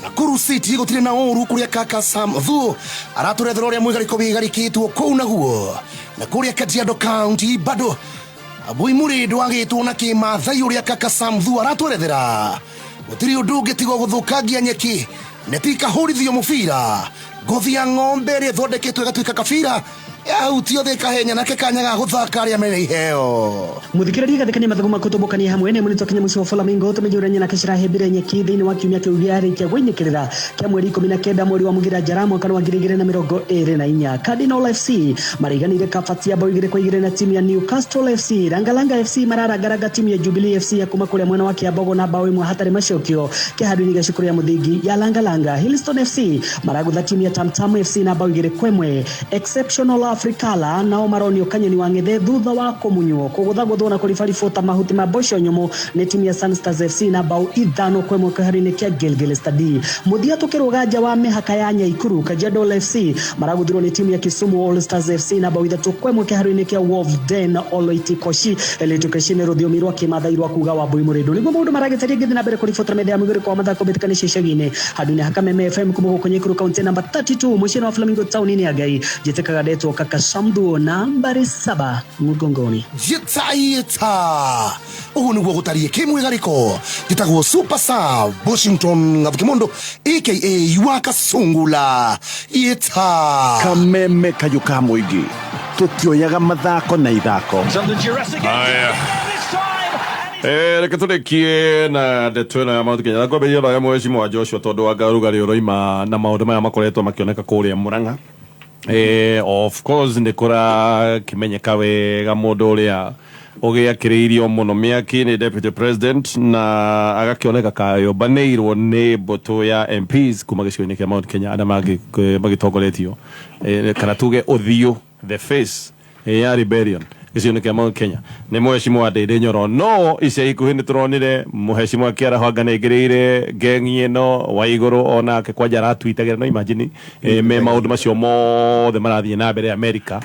Nakuru City gutire na oru kuria Kaka Sam Thu araturethera uria mwigariko wigarikitwo kou naguo na kuria Kajiado County bado Abui Murindo agitwo na kimathai uria Kaka Sam Thu araturethera gutire undu ngitigo guthukangia nyeki netika horithio mubira ngothi ya ng'ombe ri thondeketwe gatwika kabira Autio de kahenya nake kanyaga guthaka aria mene iheo
muthikiriria gathikania mathagu makutobokania hamwe ne munito kinya mucio Flamingo tumejurania na kishira hebire nyeki thiini wa kiumia kiu giari kia gwinyikirira kia mweri 19 mweri wa mugira Njara mwaka wa 2024 Cardinal FC mariganire kafatia bao 2-2 na timu ya Newcastle FC Rangalanga FC mararagaraga timu ya Jubilee FC ya kuma kule mwena wa Kiambogo na bao imwe hatari macokio kia haduni gacukuru ya muthingi ya Langalanga Hillstone FC maragutha timu ya Tamtam FC na bao 2-1 Exceptional Afrikala nao maronio kanyoni wangithe thutha wa kumunywo kuguthaguthwo na kurifarifota mahuti ma Bosho Nyomo ne timu ya Sunstars FC na bao 5-1 kahari-ini kia Gilgil Stadi muthia tukiruga nja wa mihaka ya Nyaikuru Kajiado FC maraguthirwo ni timu ya Kisumu All Stars FC na bao 3-1 kahari-ini kia Wolfden Oloitikoshi elitukashine ruthiomi rwa kimathai rwa kuga wa Bui Murindo niguo maundu maragitaria githi na mbere kurifota metha ya mugire kwa mathako bitikani shishagine haduni Hakame FM kumugo kwenye Nyikuru county number 32 mushina wa Flamingo town ni agai jitekaga deto Kaka Samdu nambari 7 mugongoni
Jitaita ugu niguo gutarie kimwigariko gitagwo Super Sub Washington Gathukimundu aka Waka Sungula ita
kameme kayuka muigi tukioyaga mathako na ithako
reke turekie na ndeto na maundu Kenya ngombe yo ya mwecimu wa Joshua tondu wa garugari uroima na maundu maya makoretwo makioneka kuria Murang'a of course ndikora kimenyeka wega mundu uria ugiakiriirio muno miaki ni deputy president na agakioneka kayobaneirwo ni mbuto ya MPs kuma gicigo-ini kia Mount Kenya ana magitongoretio kana tuge uthio the face ya rebellion gicigo-ini kia Mount Kenya ni mwecimu Ndindi Nyoro no ica ikuhi ni turonire muhecimu akiara nganengirire gengi ino wa iguru ona ke kwaja ratwitagira no imagine me maundu macio mothe marathie na mbere America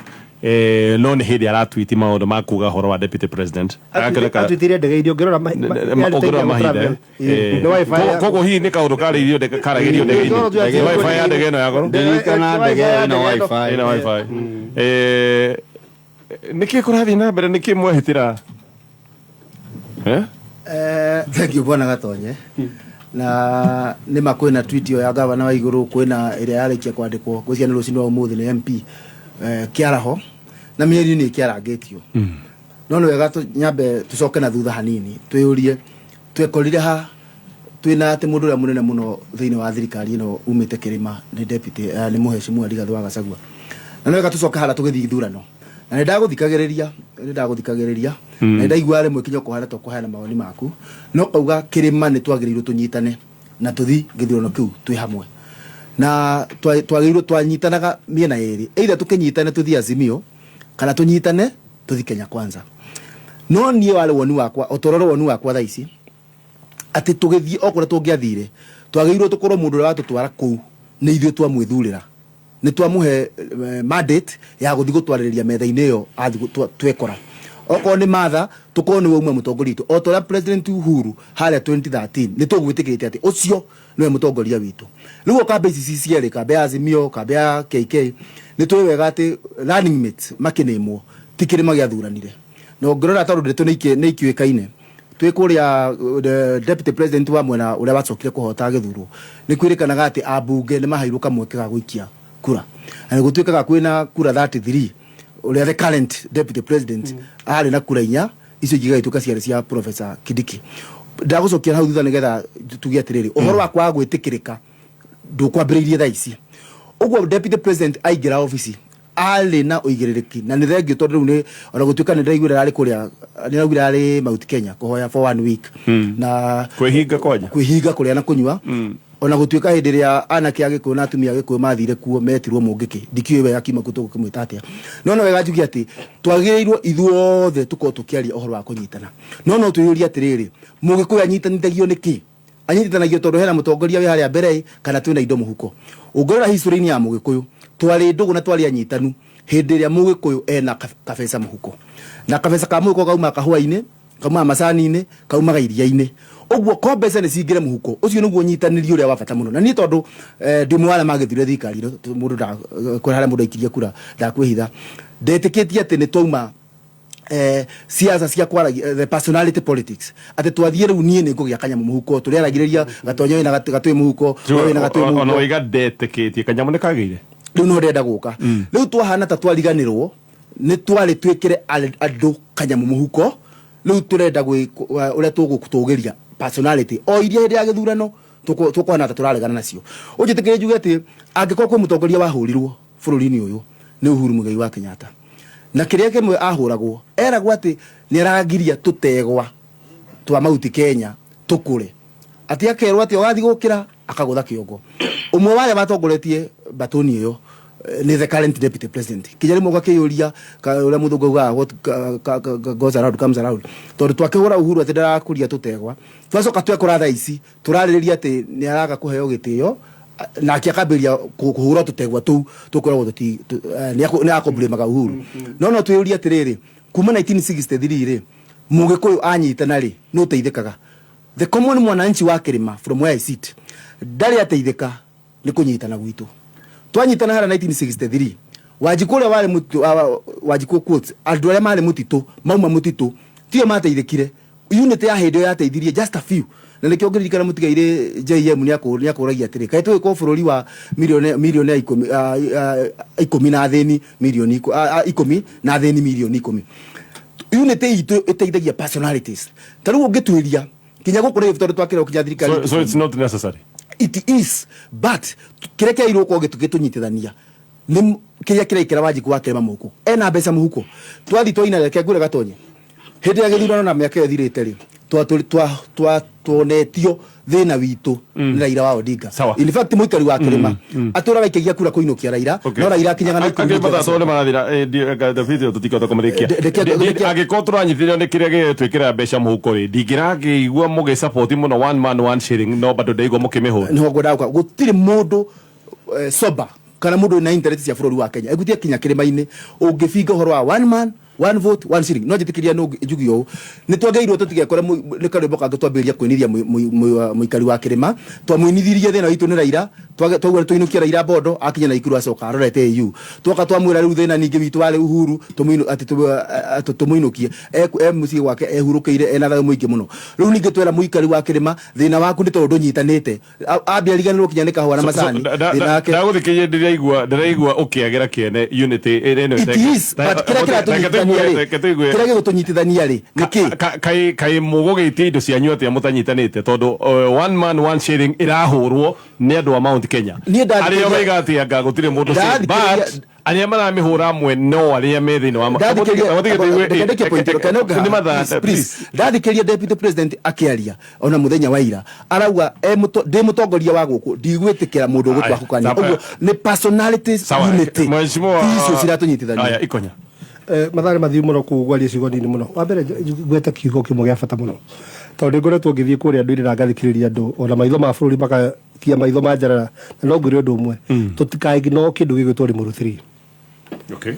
no ni hindi aratwiti maundu makuga horo wa deputy president
atwitire ndege irio ngirora
mahinde kogo hi ni kaundu kari irio ndege karagirio ndege wifi ya ndege no yagoro
ndirikana ndege ina wifi
niki kurathi na mbere niki mwehitira
thank you bwana Gatonye na nima kwina tweet yo ya gavana wa iguru kwina ire yarikia kwandikwo guciana rucindo wa umuthi ni MP kiaraho na mieri ni kiarangitio no no wega nyambe tucoke na thutha hanini twiyurie twekorire ha twina ati mundu ria munene muno thiini wa thirikari ino umite kirima ni deputy ni muhecimu Rigathi wa Gachagua na no wega tucoke hala tugithi ithurano na ndaguthikagiriria na ndaigua rimwe kinyo kuhana to kuhana mawoni maku no kauga kirima ni twagirirwo tunyitane na tuthi githurano kiu twi hamwe na twagirirwo twanyitanaga miena eri either tukinyitane tuthi Azimio kana tunyitane tuthi Kenya Kwanza no nie wale woni wakwa otororo woni wakwa tha ici ati tugithie okora tungiathire twagirirwo tukorwo mundu ura watutwara kuu ni ithio twamwithurira ni twamuhe mandate ya guthi gutwaririria metha-ini yo athi twekora oko ni matha tukone we umwe mutongoria witu otora president Uhuru haria 2013 ni tugwitikirite ati ucio niwe mutongoria witu riu kambe ici ciere kambe Azimio kambe KK ni twi wega ati running mates makinimwo tikirima giathuranire no ngirora taru ndeto ni ikiwekaine twikuria deputy president wa mwena uria wacokire kuhota githurwo ni kwirikanaga ati abunge ni mahairwo kamweke ga guikia kura na gutwikaga kwina kura 33 uria the current deputy president ari na kura 4 icio igituka ciari cia Professor Kindiki ndagucokia hau thutha nigetha tugie atiriri uhoro wa kwa gwitikirika ndukwambiriirie thaa ici uguo deputy president aigira office ali na uigirereki na ni thengio tondu riu ni ona gutwika ni ndaigwira ari kuria ni ndaigwira ari Mount Kenya kuhoya for 1 week na kwihinga kuria na kunywa ona gutwika hindi ria anake agikuo na atumia agikuo mathire kuo metirwo mungiki ndikiwe yakima kutuko kimwita atia no wega njugi ati twagirirwo ithuothe tuko tukiaria uhoro wa kunyitana no tuyuria atiriri mungikuya nyitanithagio niki anyitanagio tondu hena mutongoria we haria mbere kana twina indo muhuko ungorora history-ini ya mugikuyu twari ndugu na twari anyitanu hindi ria mugikuyu ena kabesa muhuko na kabesa ka muhuko kauma kahua-ini kauma macani-ini kauma iria-ini uguo kombesa ni cingire muhuko ucio niguo nyitaniri uria wa bata muno na ni tondu ndimwala magithire thikari mundu da kwara mundu aikiria kura da kwihitha ndetikitie ati ni twauma siasa cia kwara the personality politics ati twathie riu nie ni ngugia kanyamu muhuko turiaragiriria gatonyo na gatwe muhuko we na gatwe muhuko
ono iga ndetikitie kanyamu nikagire
riu no ndenda guka riu twahana ta twariganirwo ni twari twikire andu kanyamu muhuko riu turenda uria tugutugiria personality o iria hindi ya githurano tukwana ta turaregana nacio ujitikire njuge ati angikoo kwa mutongoria wahurirwo bururi-ini uyu ni Uhuru Muigai wa Kenyatta na kiria kimwe ahuragwo eragwo ati ni aragiria tutegwa twa Mount Kenya tukure ati akerwo ati wathi gukira akagutha kiongo umwe wale batongoretie batoni iyo ni the current deputy president kijari mugwa kiyuria uria muthungu ga what goes around comes around tondu twakigura Uhuru ati ndarakuria tutegwa twacoka twekora thaa ici turaririria ati ni araga kuheo gitio na akiakabiria kuhura tutegwa tu tukoragwo tuti ni akomblemaga Uhuru no twiyuria atiriri kuma 1963 ri mugikuyu anyitana ri no teithikaga the common mwananchi wa Kirima from where I sit ndari ateithika ni kunyitana gwitu twanyitana hara 1963 wajikure wale mutu wajiku quotes andu aria mari mutitu mauma mutitu tio mateithikire unity ya hindo ya teithirie just a few na nikio ngirikana mutigaire JM ni akuragia atiri kai twi ko bururi wa milioni 10 na theni milioni 10 na theni milioni 10 unity itu iteithagia personalities taru ungitwiria kinya gukura tondu twakira ukinya thirikari
so it's not necessary
it is but kireke iro ko getunyitithania ni kiria kirekera wajiku wa Kirima muhuko ena mbeca muhuko twathi twaina reke ngure gatonye hindi ya githurano na miaka ethirite ri twonetio thina witu ni Raila wa Odinga in fact muikari wa Kirima atura gaikigia kura kuinukia Raila no Raila kinyaga na
ikuru sone marathira the video tutikota kumurikia agiko turanyithirio ni kiria gitwikira mbeca muhuko ri ndingira ngigua mugi support muno one man one sharing no bado ndaigua mukimihu
no ngondauka gutiri mundu soba kana mundu na interest ya bururi wa Kenya egutia kinya Kirima-ini ungifinga uhoro wa one man one vote one shilling no jitikiria no njugio ni twageirwo tutigekora ni karembo kange twambiria kwinithia muikari wa Kirima twamwinithirie thina witu ni Raila twagwa tuinukia Raila bodo akinya na ikuru acoka arorete EU twoka twamwira riu thina ningi witu wale Uhuru tumuino ati tumuinukie muci wake ehurukeire ena thayo muingi muno riu ningi twera muikari wa Kirima thina waku ni tondu nyitanite ambia riganirwo kinya ni kahwa na macani
thina yake ndaguthikirie ndiraigua ukiagira kiene unity eno
it is but kira gutunyitithania ri niki
kai mugugitie indo cia nyuote mutanyitanite tondu one man one sharing irahurwo ni andu a Mount Kenya aria maiga ati anga gutire mundu but aria maramihura mwe no aria me thini wa
ndadhikiria deputy president akiaria ona muthenya wa ira arauga ndi mutongoria wa guku ndigwitikira mundu gutwahukania uguo ni personalities unity icio ciratunyitithania
aya ikonya
mathare mathiu muno kugwaria cigo nini muno wa mbere gweta kiugo kimwe gia bata muno tondu ngoretwo ngithie kuria andu ira ngathikiriria andu ona maitho ma bururi makakia maitho ma njarara na no ngire undu umwe tutikaigi no kindu gigwitwo ri muru 3
okay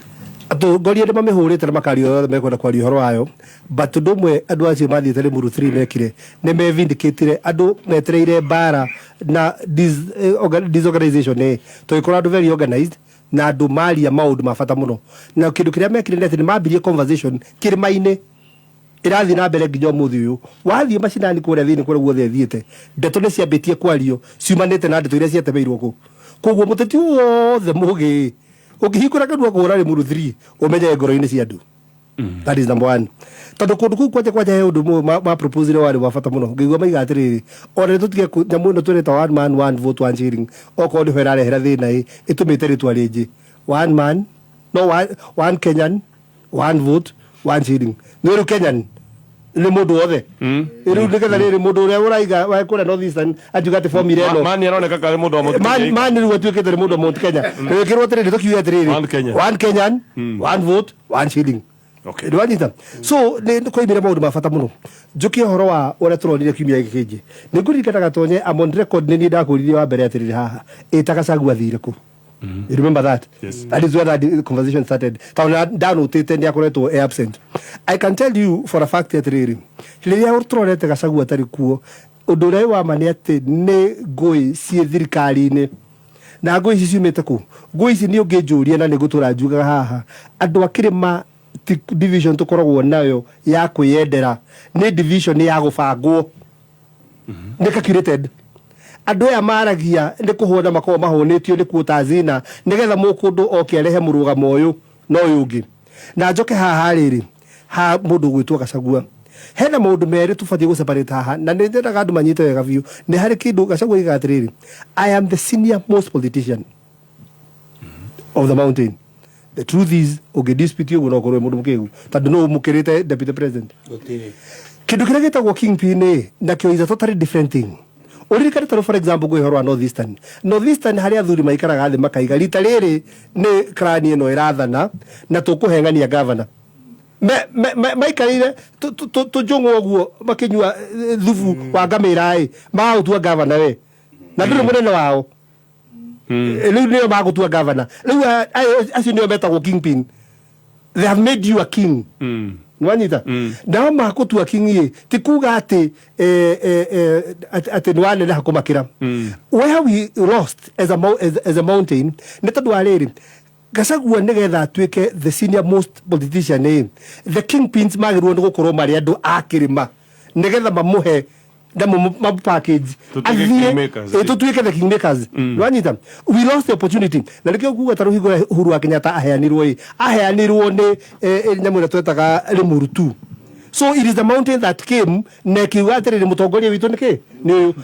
atongoria nä mamihurite na makario othe mekwenda kwaria horo wayo but undu umwe andu acio mathiite ri muru 3 mekire nä mevindicatire andu metereire mbara na disorganization tugikora andu very organized na andu maria maundu ma bata muno na kindu kiria mekire nä atä nä mambirie conversation Kirima-ini irathi na mbere nginya muthi uyu wathie macinani kuria thini kuria guothe thiete ndeto ni ciambitie kwario ciumanite na ndeto iria cietemeirwo ku koguo muteti wothe mugi ukihingura kanua kuhura ri muru 3 umenye ngoro-ini cia andu. That is number 1. Tondu kundu kuu kwaja he undu ma proposal wari wa bata muno ngigua maiga atiriri ore tutige nyamu ino tureta one man one vote one shilling oko ndi herare hera thina itumite ritwa ringi one man no one Kenyan one vote one shilling niru Kenyan ni mundu wothe iru niketha riri mundu uria uraiga wa kuria North Eastern ajugate form ile no
man aroneka kare mundu wa Mount
man ni gwatuikite mundu wa Mount Kenya wikirwo atiriri tukiuga atiriri one Kenyan one vote one shilling.
Okay.
So kwa imira maundu mabata muno njuki horo wa ore turonire kiumia gikiji ningurikanaga tonye amon record ni ndakuririe wa mbere atiriri haha itagacagua thire ku. You remember that?
Yes.
That is where the conversation started. Down utete ndi akoretwo absent. I can tell you for a fact atiriri riria uturorete gacagua tari kuo undu rai wa mani ati ni ngui cie thirikari-ini na ngui ici ciumite ku ngui ici ni unginjuria na nigutura njugaga haha andu akirima division tukoragwo nayo ya kwiyendera ni division ya gubangwo ni calculated andu aya maragia ni kuhona makoo mahonetio ni kuotazina nigetha mukundu okerehe murugamo uyu no yungi na njoke haha riri ha mundu gwitwo Gachagua hena maundu meri tubatie gu separate haha na ni ndendaga andu manyite wega biu ni hari kindu Gachagua igatiriri I am the senior most politician of the mountain. The truth is dispute you no korwe mundu mukegu tondu no mukirite deputy president kindu kiria gitagwo kingpin na kio is a totally different thing. Uririkane taro for example go ihoro wa North Eastern hari athuri maikaraga thi makaiga rita riri ni krani ino irathana na tukuhengania governor maikarire tujungwo guo makinyua thubu wa ngamira ma utua governor we na nduri munene wao riu nio magutua governor riu acio nio metagwo kingpin. They have made you a king. Nwanyita nao magutua king ti kuga ati ati nwanene hakumakira where we lost as a mountain ni tondu ariri Gachagua nigetha atuike the senior most politician the kingpins magirwo ni gukorwo mari andu akirima nigetha mamuhe na package tutuike the kingmakers. Nwanyita we lost the opportunity na nikio kuga taru higura Uhuru wa Kenyatta aheanirwo ni nyamwira twetaga Limuru 2. So it is the mountain that came nekiuga atiriri mutongoria witu niki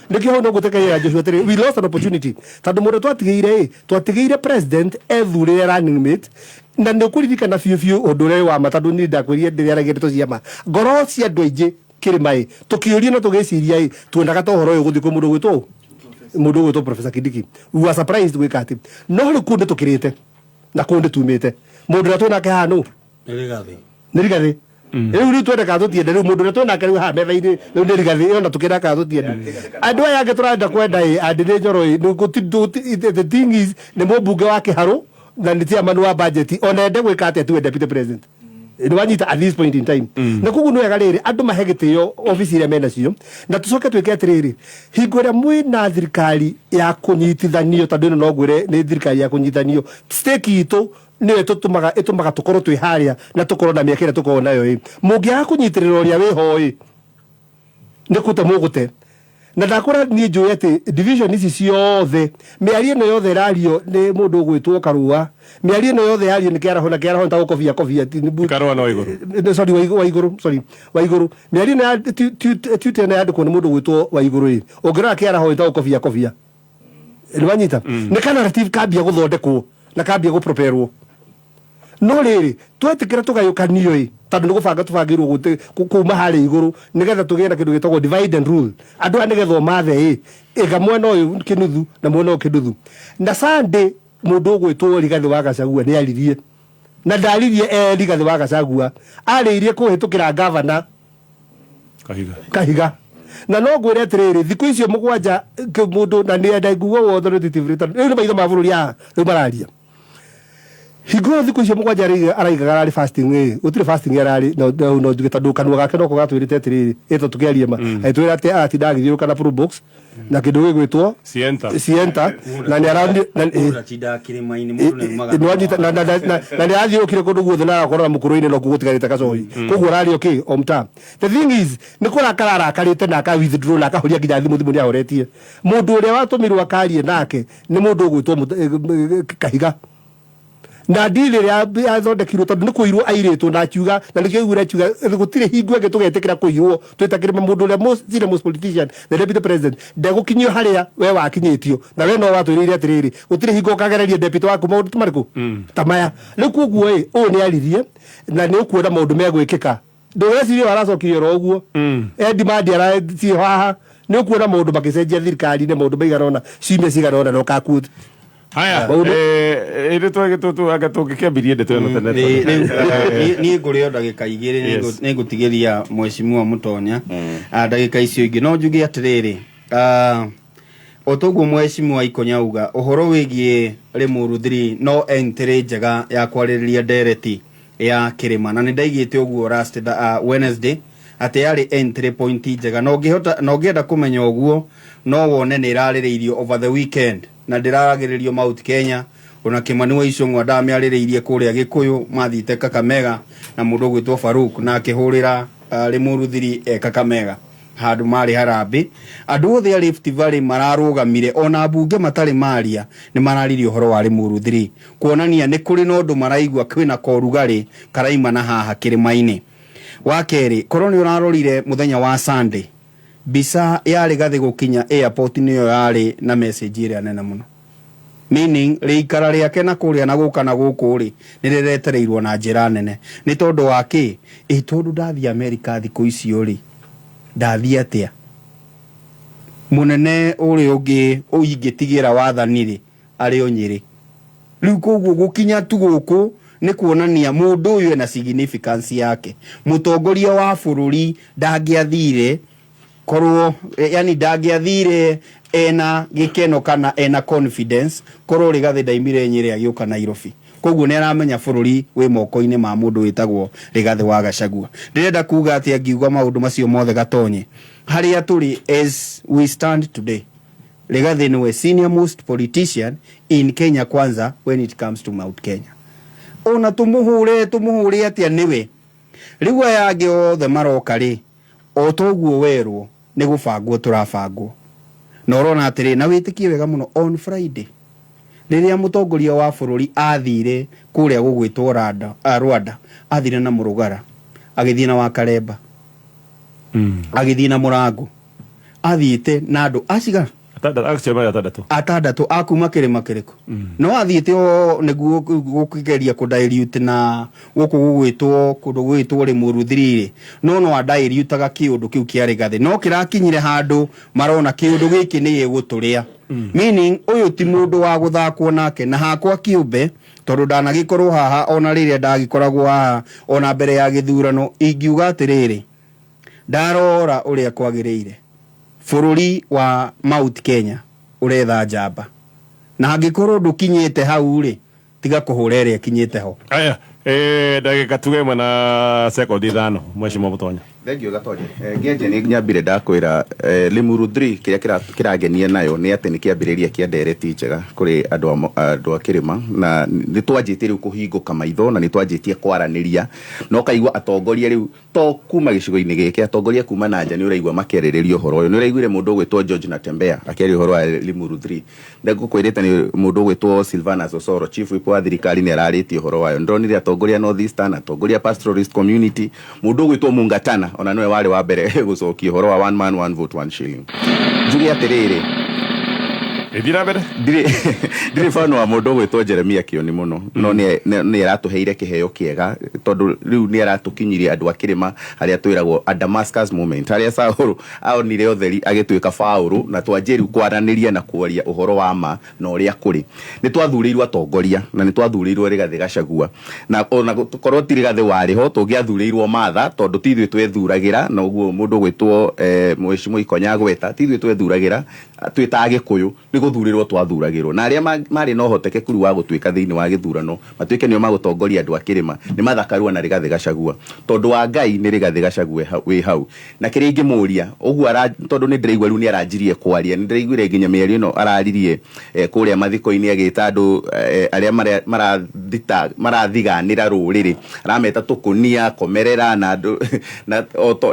nikio hau no gutekeira Joshua atiriri we lost an opportunity tondu mundu twatigeire president ethurire running mate na nikuririkana biu undure wa matandu ni ndakwirie ndiria ragire tuciama ngoro cia andu aingi kirimai tukiuria no tugiciria tuendaga to horo uyu guthi ku mundu gwitwo Professor Kindiki we were surprised gwikati no ri kunde tukirite na kunde tumite mundu ratwe nake hanu nirigathi riu ni twendeka tutiende riu mundu ratwe nake riu ha metha-ini riu nirigathi ona tukiraka tutiende andu aya angi turenda kwenda andire njoro the thing is ni mubunge wa Kiharu na ni tia manu wa budget ona ende gwikati atuwe deputy president nwanyita at this point in time na kugu no yagariri andu mahegitio office ile mena cio na tucoke twike atiriri hingore mwi na thirikari ya kunyitithanio tondu no gwire ni thirikari ya kunyitithanio stake itu ni itumaga tukorwo twi haria na tukorwo na miakira tukorwo nayo mungiaga kunyitirira uria wiho ni kute mugute na ndakora ni njui ati division ici ciothe miario no yothe rario ni mundu gwitwo Karua miario no yothe yario ni Kiaraho ta kofia
Karua no Waiguru
sorry Waiguru miario na tute na yandikwo ni mundu gwitwo Waiguru ongerera Kiaraho ta kofia nwanyita ni kana narrative kambia guthondekwo na kambia guproperwo no riri twetikira tugayukanio tondu ni gubanga tubangirwo gute kuma hari iguru nigetha tugie na kindu gitagwo divide and rule andu anigethwo mathe iga mwena uyu kinuthu na mwena uyu kinuthu na Sunday mundu gwitwo Rigathi wa Gachagua ni aririe na ndaririe Rigathi wa Gachagua aririe kuhitukira governor Kahiga na no gwire atiriri thiku icio mugwanja mundu na ni ndaiguo wo authoritative return riu ni maitho ma bururi riu mararia higo thiku icio mugwanja araigaga ari fasting utire fasting arari no njugita ndukanwa gake no kugatwirite atiriri ito tugerie ma aitwira ati ndagithiuruka na pro box na kindu gigwitwo Sienta na ni arandi na ni athiukire kundu guothe na akorora mukuru-ini no kugutigarite kacoi koguo rari okay omta. The thing is ni kurakara karite na ka withdraw na akahuria nginya thimu ni ahoretie mundu uria watumirwo akarie nake ni mundu ugwitwo Kahiga na ndire ya athondekirwo tondu ni kuirwo airitwo na akiuga na nikio igure akiuga gutire hingo enge tugetikira kuirwo twitakire mundu uria most politician the deputy president ndegukinyio haria we wakinyitio na we no watwirire atiriri gutire hingo kagereria deputy waku maundu tumariku tamaya riu koguo u ni aririe na ni ukuona maundu megwikika ndureciria waracokirio ro uguo demand arathi haha ni ukuona maundu makicenjia thirikari ni maundu maigarona cime cigarona no kakut
haya ire tu agatungikiambirie ndeto ino tene
ni ngurio ndagika igiri ni ngutigiria mheshimiwa Mutonya ndagika icio ingi no njuge atiriri otoguo mheshimiwa Ikonyauga uhoro wigie Limuru 3 no entry njega ya kwaririria ndereti ya Kirima na nindaigite uguo last Wednesday ati yari entry point njega no ngihota kumenya uguo no wone ni iraririirio over the weekend na ndiragiririo Mount Kenya ona Kimani wa Icung'wa ndamiaririirie kuria Gikuyu mathite Kakamega na mundu gwitwo Faruk na akihurira Limuru 3 Kakamega handu mari harambi andu othe a Rift Valley mararugamire ona bunge matari maria ni mararirio horo wa Limuru 3 kuonania ni kuri no ndu maraigwa kwina korugari karaima na haha Kirima-ini. Wakeri koroni urarorire muthenya wa Sunday bisa yari gathi gukinya airport niyo yari na message ire nene muno, meaning riikara riake na kuria na guka na guku ri niretereirwo na njira nene ni tondu waki tondu ndathi America thiku icio ri ndathi atia munene uri ungi uyingitigira wathani ri ari onyiri riu koguo gukinya tu guku ni kuonania mundu uyu ena significance yake. Mutongoria wa bururi ndangiathire korwo yani ndangiathire ena gikeno kana ena confidence korwo Rigathi ndaimire Nyeri agioka Nairobi. Koguo ni aramenya bururi wi moko-ini ma mundu witagwo Rigathi wa Gachagua. Ndirenda kuga ati angiugwa maundu macio mothe gatonye haria turi as we stand today. Rigathi ni senior most politician in Kenya kwanza when it comes to Mount Kenya. Ona tumuhure atia niwe riu yangi othe maroka ri otoguo werwo ni gubangwo turabangwo no rona atiri na witikie wega muno on Friday riria mutongoria wa bururi athire kuria gugwitwo Rwanda athire na Murugara agithie na wa Karemba agithie na Murango athiite na andu aciga atandatu akuma Kirima kiriku no athiite o niguo gukigeria kudilute na guku gugwitwo kundu gwitwo Limuru 3 no adilutaga kiundu kiu kia Rigathi no kirakinyire handu marona kiundu giki ni yeguturia meaning uyu ti mundu wa guthakwo nake na hakwa kiumbe tondu ndanagikorwo haha ona riria ndagikoragwo haha ona mbere ya githurano ingiuga atiriri ndarora uria kwagiriire bururi wa Mount Kenya uretha njamba na angikorwo ndukinyite hau ri tiga kuhurere kinyite ho.
Aya ndagika tuge mwana second ithano mheshimiwa Mutonya.
Thengio Gatonye ngenje ni nyambire ndakwira Limuru 3 kiria kiragenia nayo ni ati ni kiambiriria kia ndereti njega kuri andu a Kirima na ni twanjitie riu kuhinguka maitho na ni twanjitie kwaraniria no kaigwa atongoria riu to kuma gicigo-ini giki atongoria kuma na nja ni uraigwa makereririo horo uyu ni uraiguire mundu gwitwo George Natembea akeri horo wa Limuru 3 ndagukwirite ni mundu gwitwo Silvanus Osoro chief wipo wa thirikari ni araritio horo wayo ndonire atongoria North Eastern atongoria pastoralist community mundu gwitwo Mungatana ona noe wale wa mbere gucokia horo wa one man one vote one shilling julia terere
edira bere
dire fano wa mundu gwitwo Jeremia Kioni muno no ni aratuheire kiheo kiega tondu riu ni aratukinyiria andu a Kirima haria twiragwo a Damascus moment haria Saul aonire otheri agituika Paul na twanjiru kwaraniria na kuoria uhoro wa ma na uria kuri ni twathurirwo atongoria na ni twathurirwo Rigathi Gachagua na ona tukorwo ti Rigathi wari ho tungiathurirwo matha tondu tithwe twethuragira na uguo mundu gwitwo mheshimiwa Ikonya gweta tithwe twethuragira twita Gikuyu ni guthurirwo twathuragirwo na aria mari no hotekeku wa gutwika thiini wa githurano matwike nio magutongoria andu akirima ni mathakarua na Rigathi Gachagua tondu wa Ngai ni Rigathi Gachagua wi hau na kiri ngimuria uguo tondu ni ndiraigua riu ni aranjirie kwaria ni ndiraiguire nginya mieri no araririe kuria mathiko-ini agita andu aria marathiganira ruriri arameta tukunia komerera na andu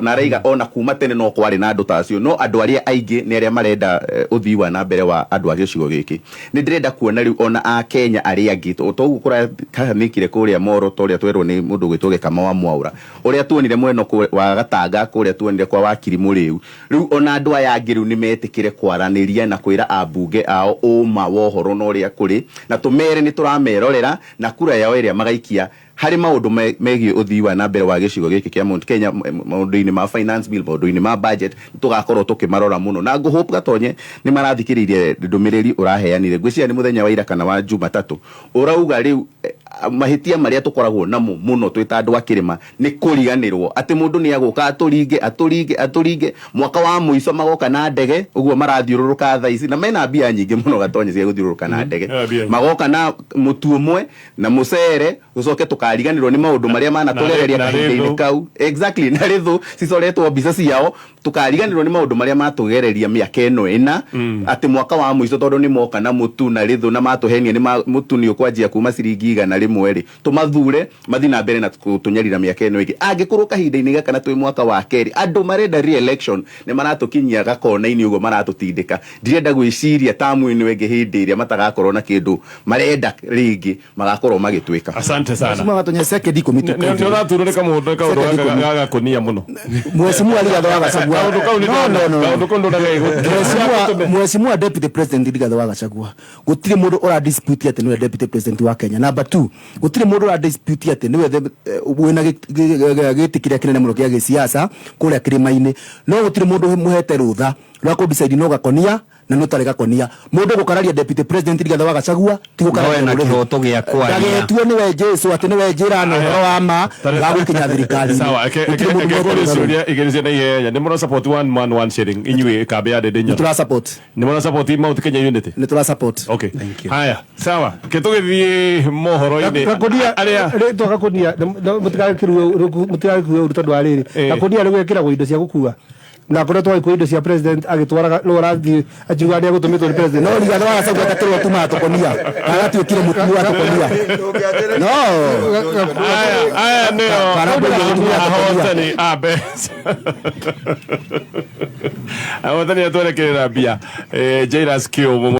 na raiga ona kuma tene no kwari na andu tacio no andu aria aingi ni aria marenda uthiwa na mbere wa andu a gicigo giki ni ndirenda kuona riu ona a Kenya aria angi togu kura kahamikire kuria Moro toria twerwo ni mundu gwitwoge kama wa Mwaura uria tuonire mweno wa Gatanga kuria tuonire kwa wakiri muriu riu ona andu aya angi riu ni metikire kwaraniria na kwira abunge ao uma wohoro no ria kuri na tumere ni turamerorera na kura yao iria magaikia hari maundu megie uthiwa na mbere wa gicigo giki kia Mount Kenya maundu-ini ma finance bill maundu-ini ma budget tugakorwo tukimarora muno na ngo hope gatonye ni marathikiririe ndumiriri uraheanire ngwiciria ni muthenya wa ira kana wa Jumatatu urauga riu mahitia maria tukoragwo namo muno twita andu akirima ni kuriganirwo ati mundu ni aguka aturinge mwaka wa muico magoka na ndege uguo marathiururuka tha ici na mena mbia nyingi muno gatonye cia guthiururuka na ndege magoka na mutu umwe na mucere ucoke tukariganirwo ni maundu maria manaturereria kahinda-ini kau exactly na rithu cicoretwo mbica ciao tukariganirwo ni maundu maria matugereria miaka ino ina ati mwaka wa muico tondu ni moka na mutu na rithu na matuhenia ni mutu ni ukwanjia kuma ciringi igana rimwe ri tumathure mathi na mbere na tunyarira miaka ino ingi angikorwo kahinda-ini gaka na twi mwaka wa keri andu marenda re-election ni maratukinyia gakona-ini uguo maratutindika ndirenda gwiciria tamu ino ingi hindi iria matagakorwo na kindu marenda ringi magakorwo magitwika.
Asante sana.
Mheshimiwa Gatonyesa kedi komito.
Ndio ratururika mundu ka gaga kunia muno.
Mheshimiwa Rigathi Gachagua. Mheshimiwa Deputy President Rigathi Gachagua. Gutire mundu ora dispute ati niwe Deputy President wa Kenya. Number 2, gutire mundu ora dispute ati niwe wina gitikiria kinene muno kia gisiasa kuria kirima-ini. No gutire mundu muhete rutha rwa ku decide no gakonia na no tarega konia mundu gukararia Deputy President Rigathi Gachagua ti gukararia
na kiroto gia kwaria
gagetue niwe Jesu ati niwe njira no wa ma gagukinya thirikari
sawa ikegorisuria igerisia na yeye ni mura support one man one sharing inywe kabe ya dedenya
ni tura support
ni mura support Mount Kenya Unity
ni tura support.
Okay, haya sawa ketugithie mohoro-ini
gakonia aria ritwa gakonia mutigakiruwe uruta ndwariri gakonia ni gwekiragwo indo cia gukua na kore twa iko indo cia president agitwara no rathi ajuga ni agutumitwo ni president
no Rigathi Gachagua gatirwo tuma tukonia agatuikire mutu wa tukonia no
aya nio ahotani abe ahotani atwerekerera bia Jairus Kio